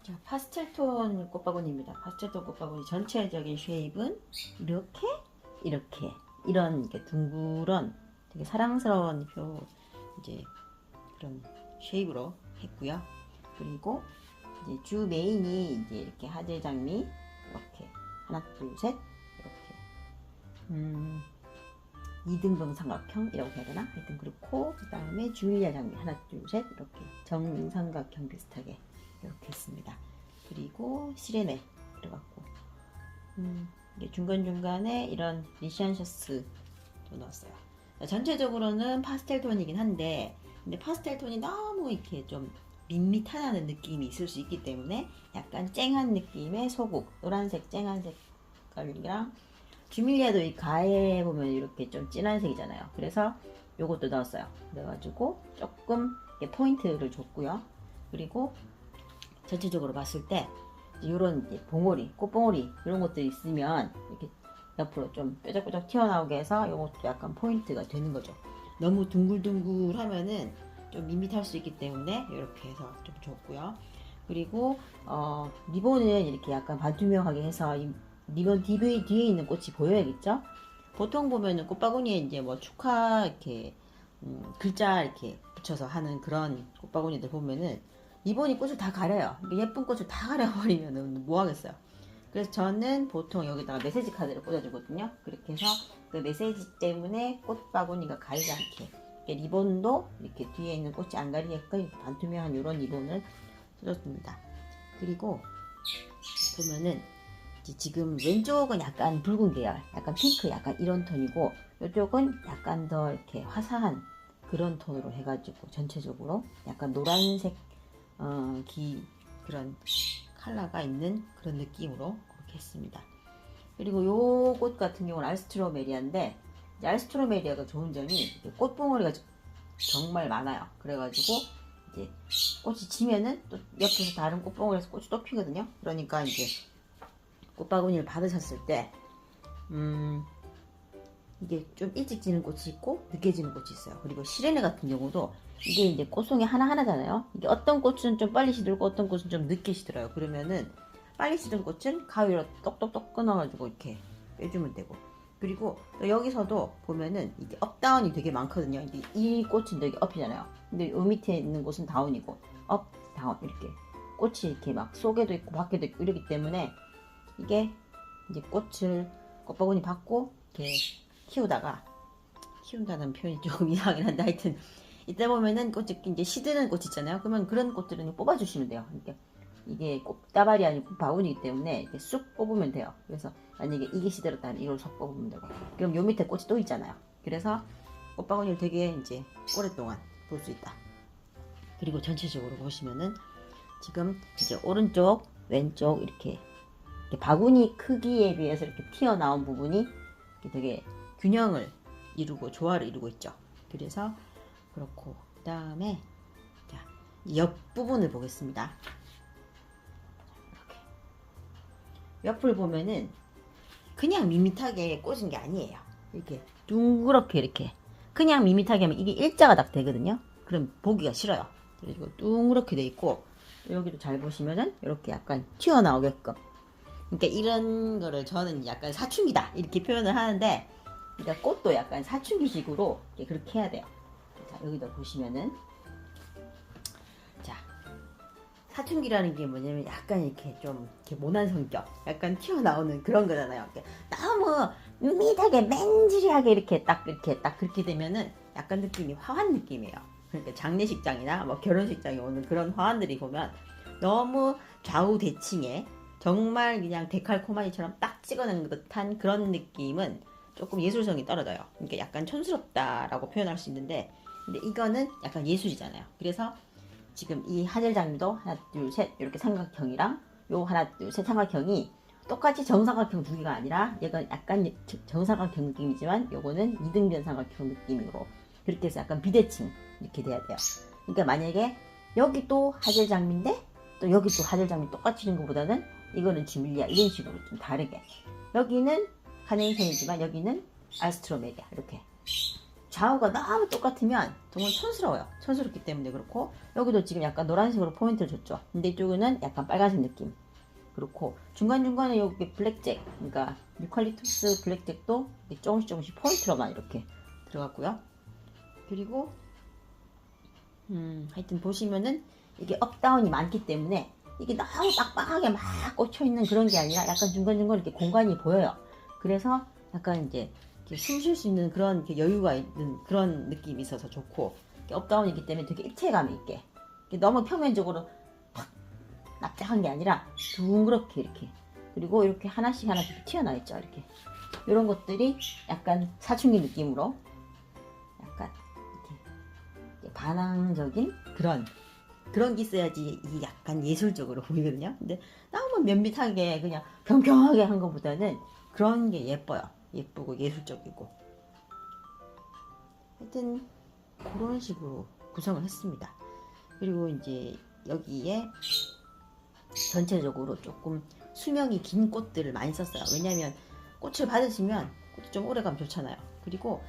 자, 파스텔톤 꽃바구니입니다. 파스텔톤 꽃바구니 전체적인 쉐입은 이렇게 이런 이렇게 둥그런 되게 사랑스러운 이제 그런 쉐입으로 했고요. 그리고 이제 주 메인이 이제 이렇게 하재 장미 이렇게 하나 둘 셋 이렇게 2등분 삼각형이라고 해야 되나? 하여튼 그렇고 그 다음에 주일야 장미 하나 둘 셋 이렇게 정삼각형 비슷하게 이렇게 했습니다. 그리고 시레네 들어갔고 중간중간에 이런 리시안 셔츠도 넣었어요. 전체적으로는 파스텔 톤이긴 한데 근데 파스텔 톤이 너무 이렇게 좀 밋밋하다는 느낌이 있을 수 있기 때문에 약간 쨍한 느낌의 소국 노란색 쨍한 색깔이랑 주밀리아도 이 가에 보면 이렇게 좀 진한 색이잖아요. 그래서 요것도 넣었어요. 그래가지고 조금 포인트를 줬고요. 그리고 전체적으로 봤을 때 이런 봉오리, 꽃봉오리 이런 것들이 있으면 이렇게 옆으로 좀 뾰족뾰족 튀어나오게 해서 이것도 약간 포인트가 되는 거죠. 너무 둥글둥글 하면은 좀 밋밋할 수 있기 때문에 이렇게 해서 좀 줬고요. 그리고 리본은 이렇게 약간 반투명하게 해서 이 리본 뒤에 있는 꽃이 보여야겠죠? 보통 보면은 꽃바구니에 이제 뭐 축하 이렇게 글자 이렇게 붙여서 하는 그런 꽃바구니들 보면은 리본이 꽃을 다 가려요. 예쁜 꽃을 다 가려버리면 뭐 하겠어요. 그래서 저는 보통 여기다가 메시지 카드를 꽂아주거든요. 그렇게 해서 그 메시지 때문에 꽃바구니가 가리지 않게 리본도 이렇게 뒤에 있는 꽃이 안 가리게끔 반투명한 이런 리본을 써줬습니다. 그리고 보면은 지금 왼쪽은 약간 붉은 계열, 약간 핑크, 약간 이런 톤이고 이쪽은 약간 더 이렇게 화사한 그런 톤으로 해가지고 전체적으로 약간 노란색 그런 컬러가 있는 그런 느낌으로 그렇게 했습니다. 그리고 요 꽃 같은 경우는 알스트로메리아인데 알스트로메리아가 좋은 점이 꽃봉오리가 정말 많아요. 그래가지고 이제 꽃이 지면은 또 옆에서 다른 꽃봉오리에서 꽃이 또 피거든요. 그러니까 이제 꽃바구니를 받으셨을 때 이게 좀 일찍 지는 꽃이 있고 늦게 지는 꽃이 있어요. 그리고 시레네 같은 경우도 이게 이제 꽃송이 하나하나잖아요. 이게 어떤 꽃은 좀 빨리 시들고 어떤 꽃은 좀 늦게 시들어요. 그러면은 빨리 시든 꽃은 가위로 똑똑똑 끊어가지고 이렇게 빼주면 되고. 그리고 또 여기서도 보면은 이게 업다운이 되게 많거든요. 이게 이 꽃은 되게 업이잖아요. 근데 요 밑에 있는 곳은 다운이고 업, 다운 이렇게 꽃이 이렇게 막 속에도 있고 밖에도 있고 이러기 때문에 이게 이제 꽃바구니 받고 이렇게 키운다는 표현이 조금 이상하긴 한데 하여튼 이때 보면은 꽃이 이제 시드는 꽃 있잖아요. 그러면 그런 꽃들은 뽑아주시면 돼요. 그러니까 이게 꽃다발이 아니고 바구니이기 때문에 이렇게 쑥 뽑으면 돼요. 그래서 만약에 이게 시들었다면 이걸 쏙 뽑으면 되고 그럼 요 밑에 꽃이 또 있잖아요. 그래서 꽃바구니를 되게 이제 오랫동안 볼 수 있다. 그리고 전체적으로 보시면은 지금 이제 오른쪽 왼쪽 이렇게 바구니 크기에 비해서 이렇게 튀어나온 부분이 되게 균형을 이루고 조화를 이루고 있죠. 그래서 그렇고 그 다음에 옆부분을 보겠습니다. 이렇게 옆을 보면은 그냥 밋밋하게 꽂은 게 아니에요. 이렇게 둥그렇게 이렇게 그냥 밋밋하게 하면 이게 일자가 딱 되거든요. 그럼 보기가 싫어요. 그리고 둥그렇게 돼 있고 여기도 잘 보시면은 이렇게 약간 튀어나오게끔 그러니까 이런 거를 저는 약간 사춘기다 이렇게 표현을 하는데 그러니까 꽃도 약간 사춘기식으로 그렇게 해야 돼요. 자, 여기다 보시면은 자 사춘기라는 게 뭐냐면 약간 이렇게 좀 이렇게 모난 성격 약간 튀어나오는 그런 거잖아요. 너무 밋밋하게 맨지리하게 이렇게 딱 그렇게 되면은 약간 느낌이 화한 느낌이에요. 그러니까 장례식장이나 뭐 결혼식장에 오는 그런 화환들이 보면 너무 좌우 대칭에 정말 그냥 데칼코마니처럼 딱 찍어낸 듯한 그런 느낌은 조금 예술성이 떨어져요. 그러니까 약간 촌스럽다라고 표현할 수 있는데 근데 이거는 약간 예술이잖아요. 그래서 지금 이 하늘 장미도 하나 둘 셋 이렇게 삼각형이랑 요 하나 둘 셋 삼각형이 똑같이 정삼각형 두 개가 아니라 얘가 약간 정삼각형 느낌이지만 요거는 이등변 삼각형 느낌으로 그렇게 해서 약간 비대칭 이렇게 돼야 돼요. 그러니까 만약에 여기 또 하늘 장미인데 또 여기 또 하늘 장미 똑같이 있는 것보다는 이거는 지밀리아 이런 식으로 좀 다르게 여기는 카네이션이지만 여기는 알스트로메리아 이렇게 좌우가 너무 똑같으면 정말 촌스러워요. 촌스럽기 때문에 그렇고, 여기도 지금 약간 노란색으로 포인트를 줬죠. 근데 이쪽은 약간 빨간색 느낌. 그렇고 중간중간에 여기 블랙잭, 그러니까 유칼립투스 블랙잭도 조금씩 포인트로만 이렇게 들어갔고요. 그리고 하여튼 보시면은 이게 업다운이 많기 때문에 이게 너무 빡빡하게 막 꽂혀있는 그런 게 아니라 약간 중간중간 이렇게 공간이 보여요. 그래서 약간 이제 숨 쉴 수 있는 그런 이렇게 여유가 있는 그런 느낌이 있어서 좋고, 업다운이기 때문에 되게 입체감 있게, 너무 표면적으로 팍 납작한 게 아니라 둥그렇게 이렇게, 그리고 이렇게 하나씩 튀어나와 있죠. 이렇게 이런 것들이 약간 사춘기 느낌으로 약간 이렇게 반항적인 그런 게 있어야지 이 약간 예술적으로 보이거든요. 근데 너무 밋밋하게 그냥 평평하게 한 것보다는 그런 게 예뻐요. 예쁘고 예술적이고. 하여튼 그런 식으로 구성을 했습니다. 그리고 이제 여기에 전체적으로 조금 수명이 긴 꽃들을 많이 썼어요. 왜냐면 꽃을 받으시면 꽃이 좀 오래가면 좋잖아요. 그리고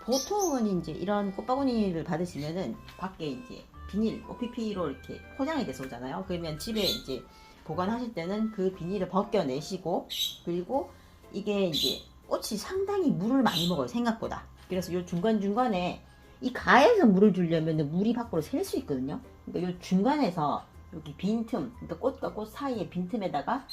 보통은 이제 이런 꽃바구니를 받으시면은 밖에 이제 비닐, OPP로 이렇게 포장이 돼서 오잖아요. 그러면 집에 이제 보관하실 때는 그 비닐을 벗겨내시고, 그리고 이게 이제 꽃이 상당히 물을 많이 먹어요, 생각보다. 그래서 요 중간중간에 이 가에서 물을 주려면 물이 밖으로 셀 수 있거든요. 그러니까 요 중간에서 여기 빈틈, 그러니까 꽃과 꽃 사이에 빈틈에다가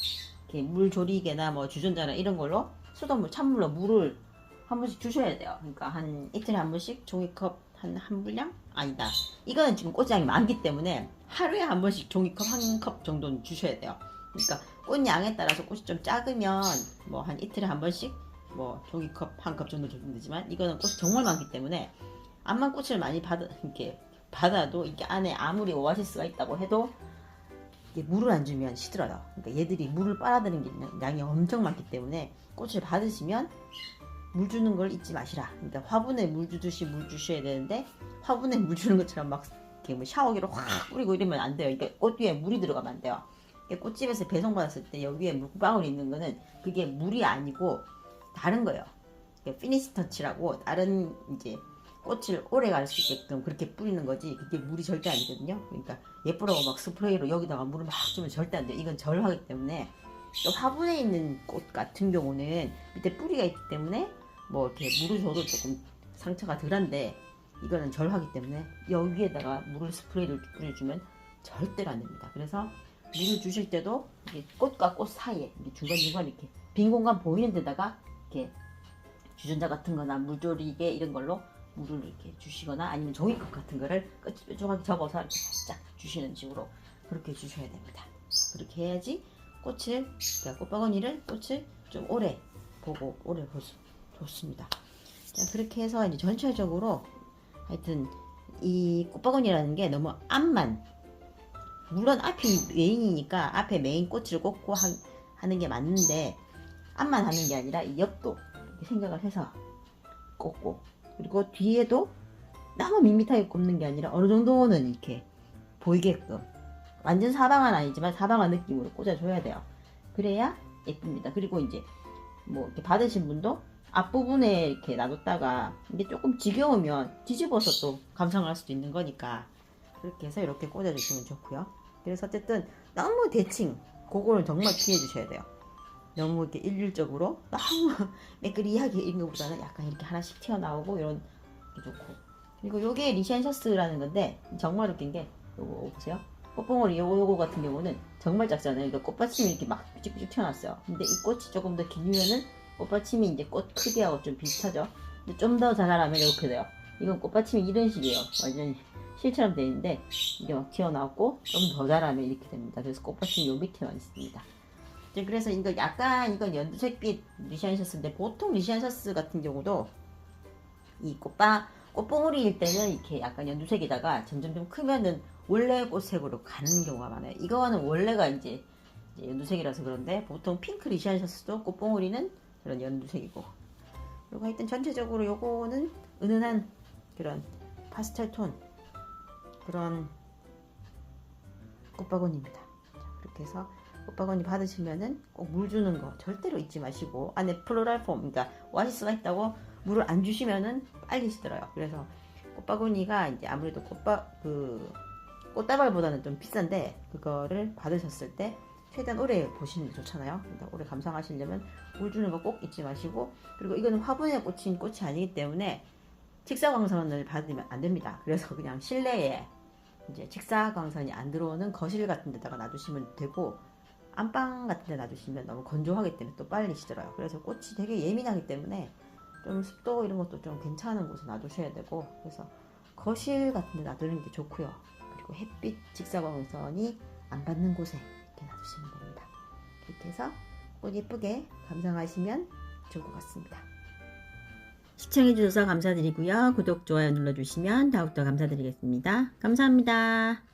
이렇게 물 조리개나 뭐 주전자나 이런 걸로 수돗물, 찬물로 물을 한 번씩 주셔야 돼요. 그러니까 한 이틀에 한 번씩 종이컵 한 분량? 아니다. 이거는 지금 꽃장이 많기 때문에 하루에 한 번씩 종이컵 한 컵 정도는 주셔야 돼요. 그러니까 꽃양에 따라서 꽃이 좀 작으면 뭐 한 이틀에 한 번씩 뭐 종이컵 한 컵 정도 주면 되지만, 이거는 꽃이 정말 많기 때문에 암만 꽃을 많이 이렇게 받아도 이게 안에 아무리 오아시스가 있다고 해도 이게 물을 안 주면 시들어요. 그러니까 얘들이 물을 빨아들이는 게 양이 엄청 많기 때문에 꽃을 받으시면 물 주는 걸 잊지 마시라. 그러니까 화분에 물 주듯이 물 주셔야 되는데, 화분에 물 주는 것처럼 막 이렇게 뭐 샤워기로 확 뿌리고 이러면 안 돼요. 이게 꽃 위에 물이 들어가면 안 돼요. 꽃집에서 배송받았을 때 여기에 물방울이 있는 거는 그게 물이 아니고 다른 거예요. 피니시 터치라고 다른 이제 꽃을 오래 갈 수 있게끔 그렇게 뿌리는 거지, 그게 물이 절대 아니거든요. 그러니까 예쁘라고 막 스프레이로 여기다가 물을 막 주면 절대 안 돼요. 이건 절하기 때문에. 또 화분에 있는 꽃 같은 경우는 밑에 뿌리가 있기 때문에 뭐 이렇게 물을 줘도 조금 상처가 덜한데, 이거는 절하기 때문에 여기에다가 물을 스프레이를 뿌려주면 절대로 안 됩니다. 그래서 물을 주실 때도 꽃과 꽃 사이에 중간중간 이렇게 빈 공간 보이는 데다가 이렇게 주전자 같은 거나 물조리개 이런 걸로 물을 이렇게 주시거나, 아니면 종이컵 같은 거를 뾰족하게 접어서 이렇게 살짝 주시는 식으로 그렇게 주셔야 됩니다. 그렇게 해야지 꽃바구니를 꽃을 좀 오래 보고 오래 볼 수 좋습니다. 자, 그렇게 해서 이제 전체적으로 하여튼 이 꽃바구니라는 게 너무 앞만, 물론 앞이 메인이니까 앞에 메인 꽃을 꽂고 하는 게 맞는데, 앞만 하는 게 아니라 이 옆도 생각을 해서 꽂고, 그리고 뒤에도 너무 밋밋하게 꽂는 게 아니라 어느 정도는 이렇게 보이게끔, 완전 사방은 아니지만 사방한 느낌으로 꽂아줘야 돼요. 그래야 예쁩니다. 그리고 이제 뭐 이렇게 받으신 분도 앞부분에 이렇게 놔뒀다가 이게 조금 지겨우면 뒤집어서 또 감상할 수도 있는 거니까, 그렇게 해서 이렇게 꽂아주시면 좋고요. 그래서 어쨌든 너무 대칭, 그거를 정말 피해 주셔야 돼요. 너무 이렇게 일률적으로 너무 매끄리하게 있는 것보다는 약간 이렇게 하나씩 튀어나오고 이런 게 좋고. 그리고 요게 리시안셔스라는 건데 정말 웃긴 게, 요거 보세요. 꽃봉오리 요거 같은 경우는 정말 작잖아요. 그러니까 꽃받침이 이렇게 막 삐죽삐죽 튀어나왔어요. 근데 이 꽃이 조금 더 길면은 꽃받침이 이제 꽃 크기하고 좀 비슷하죠. 근데 좀 더 자라려면 이렇게 돼요. 이건 꽃받침이 이런 식이에요. 완전히 실처럼 되어 있는데 이게 막 튀어나왔고, 좀 더 자라면 이렇게 됩니다. 그래서 꽃받침이 요 밑에만 있습니다. 그래서 이거 약간, 이건 연두색빛 리시안셔스인데, 보통 리시안셔스 같은 경우도 이 꽃봉오리일 때는 이렇게 약간 연두색에다가 점점 좀 크면은 원래 꽃색으로 가는 경우가 많아요. 이거는 원래가 이제 연두색이라서 그런데, 보통 핑크 리시안셔스도 꽃봉오리는 그런 연두색이고. 그리고 하여튼 전체적으로 요거는 은은한 그런 파스텔 톤 그런 꽃바구니입니다. 그렇게 해서 꽃바구니 받으시면은 꼭 물 주는 거 절대로 잊지 마시고, 안에 플로랄 폼, 그러니까 오아시스가 있다고 물을 안 주시면은 빨리 시들어요. 그래서 꽃바구니가 이제 아무래도 꽃다발보다는 좀 비싼데 그거를 받으셨을 때 최대한 오래 보시는 게 좋잖아요. 그러니까 오래 감상하시려면 물 주는 거 꼭 잊지 마시고, 그리고 이거는 화분에 꽂힌 꽃이 아니기 때문에 직사광선을 받으면 안 됩니다. 그래서 그냥 실내에 이제 직사광선이 안 들어오는 거실 같은 데다가 놔두시면 되고, 안방 같은 데 놔두시면 너무 건조하기 때문에 또 빨리 시들어요. 그래서 꽃이 되게 예민하기 때문에 좀 습도 이런 것도 좀 괜찮은 곳에 놔두셔야 되고, 그래서 거실 같은 데 놔두는 게 좋고요. 그리고 햇빛 직사광선이 안 받는 곳에 이렇게 놔두시면 됩니다. 이렇게 해서 꽃 예쁘게 감상하시면 좋을 것 같습니다. 시청해주셔서 감사드리고요. 구독, 좋아요 눌러주시면 더욱더 감사드리겠습니다. 감사합니다.